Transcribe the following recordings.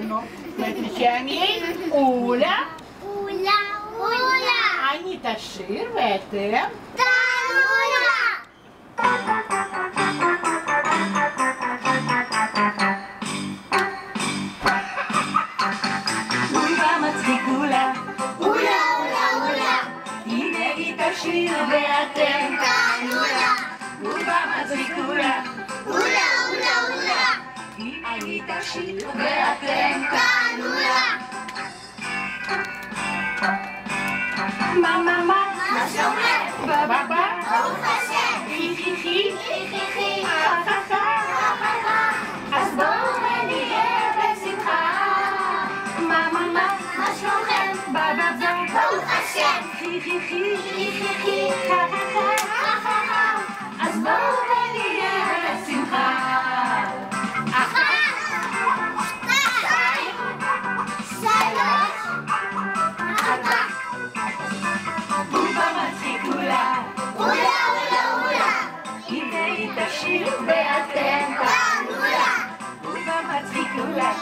Но мы отвечаем ей Уля. Уля, Уля. Анита Шир, это Тануля. Уля מצחיקולה. Уля, Уля, Уля. הנה היא תשיר ואתם Тануля. Уля מצחיקולה. Уля, Уля, Уля. הנה היא תשיר ואתם Тануля. מה? מה שאומר? בבא? ברוך השם. חי. חי. אז בואו ונהיה בשמחה. מה? מה שלומכם? בבא? ברוך השם. חי. חי. אז בואו ונהיה בשמחה. בובה מצחיקולה. Уля, Уля, Уля. הנה היא תשיר ואתם Тануля. בובה מצחיקולה.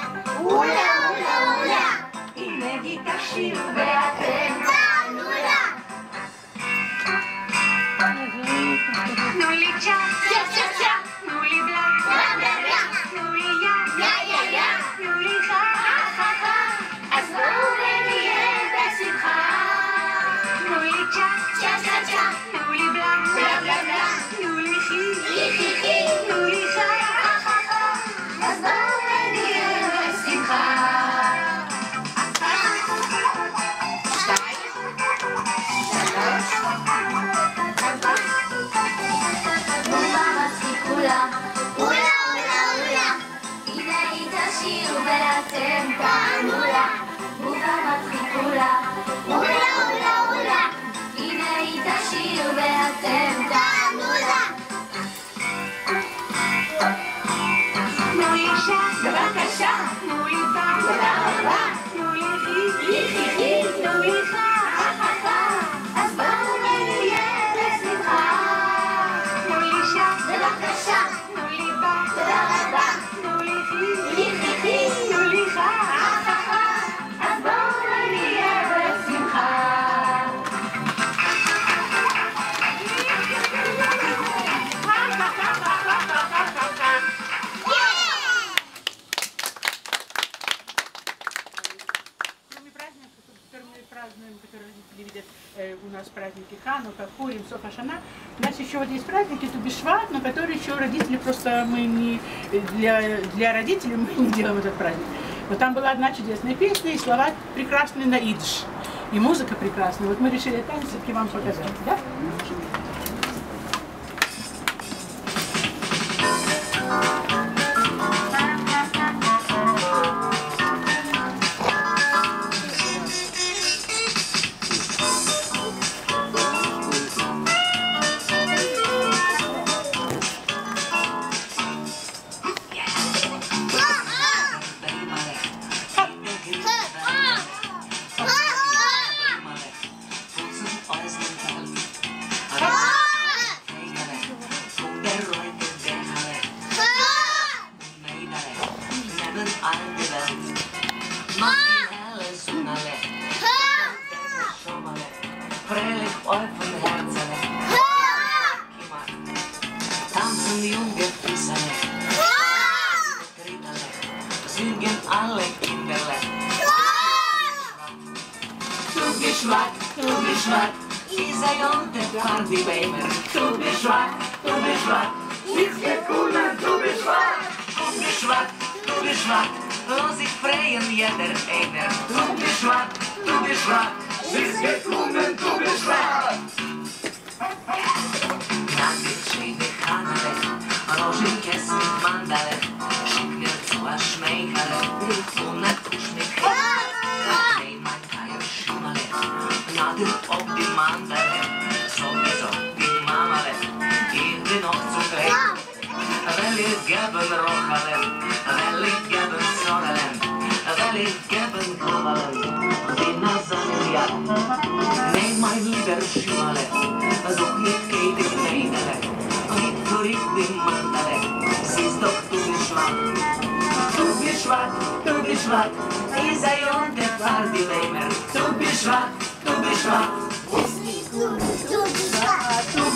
Уля, Уля, Уля. הנה היא תשיר ואתם Тануля. תנו לי צ'ה, Ча-ча-ча. תנו לי בלה, Бля-бля-бля. תנו לי יא, יא-יא-יא. תנו לי חה. אז בואו ונהיה בשמחה. תנו לי צ'ה, Ча-ча-ча. תנו לי בלה, בלה-בלה-בלה. תנו לי חי, חי. תנו לי חה. אז בואו ונהיה בשמחה. שתיים, שלוש, ארבע. בובה מצחיקולה. Уля, Уля, Уля. הנה היא תשיר ואתם תענולה. בובה מצחיקולה. Уля, Уля, Уля. הנה היא תשיר ואתם תענולה. תנו לי שע, בבקשה. תנו לי בה, תודה רבה. תנו לי חי, חי. תנו לי חה. אז בואו ונהיה בשמחה. תנו לי שע, בבקשה. תנו לי בה, תודה רבה. תנו לי חי, חי. תנו לי חה. אז בואו ונהיה בשמחה. Кроме праздников, которые мы празднуем, которые родители видят у нас праздники Ханука, Пурим, Соф ха-Шана, у нас еще вот есть праздники Ту-би-Шват, но которые еще родители просто мы не для родителей мы не делаем этот праздник. Вот там была одна чудесная песня, и слова прекрасные на идиш, и музыка прекрасная. Вот мы решили танец все-таки вам показать, да? Fröhlich voll von Herzene. Tanzen junge Fissene. Drittale. Singen alle Kinderle. Ту-би-Шват, Ту-би-Шват, Isa jonte Party Baby. Ту-би-Шват, Ту-би-Шват, Ich gekulen, du bist wahr. Du bist wahr. Los ich freien jeder einer. Du bist wahr. Ich gekulen, du bist wahr. Nagel schwebe Kanale, Rožin kes mit Mandale, schick mir zu a Schmeichale, und net kusch mit Hey, mein Kaier Schummale, Nadel ob die Mandale, sowieso die Mamale, ich bin noch zu klein. Will ich geben Rochale, will ich geben Sorale, will ich geben Kamale, die Nazaria. Neem mein lieber Schummale, such nicht keine Mädele, nicht zurück die Mandale, siehst doch du bist schwach. Du bist du bist schwach. Dieser Junge, der war die Lämmer. Du bist schwach, du bist schwach. Du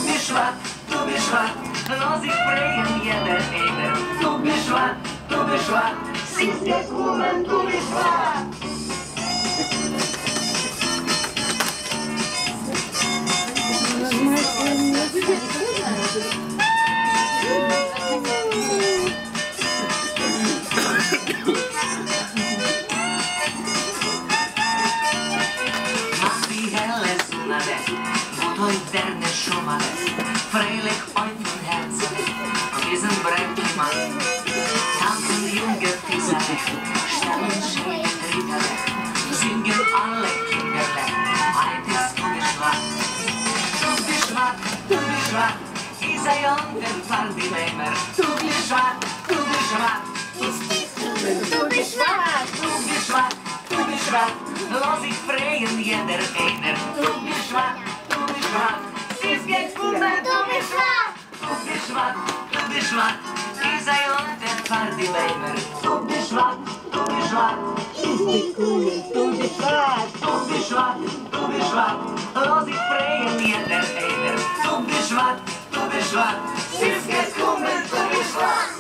bist schwach, du bist schwach. Lass ich freien jeder einer. Du bist schwach, du bist schwach. Siehst gekommen, du bist schwach. Mach die helle Sonne weg, wo heute der nicht schon mal ist. Freilich und Herzen, diesen Bräutigmann. Tanzen junge Fischer weg, stellen schöne Ritter weg. Singen alle Kinderlein, heute ist du geschwach. Du bist schwach, du bist schwach. Dieser Junge war die Lämmer. Du bist schwach, du bist schwach. Du bist schwach. Du bist schwach, du bist schwach. Lass ich freien jeder einer. Du bist schwach, du bist schwach. Siehst gekommen, du bist schwach. Du bist schwach, du bist schwach. Dieser Junge war die Lämmer. Du bist schwach, du bist schwach. Du bist schwach. Du bist schwach, du bist schwach. Lass ich freien jeder einer. Du bist schwach, du bist schwach. Siehst gekommen, du bist schwach.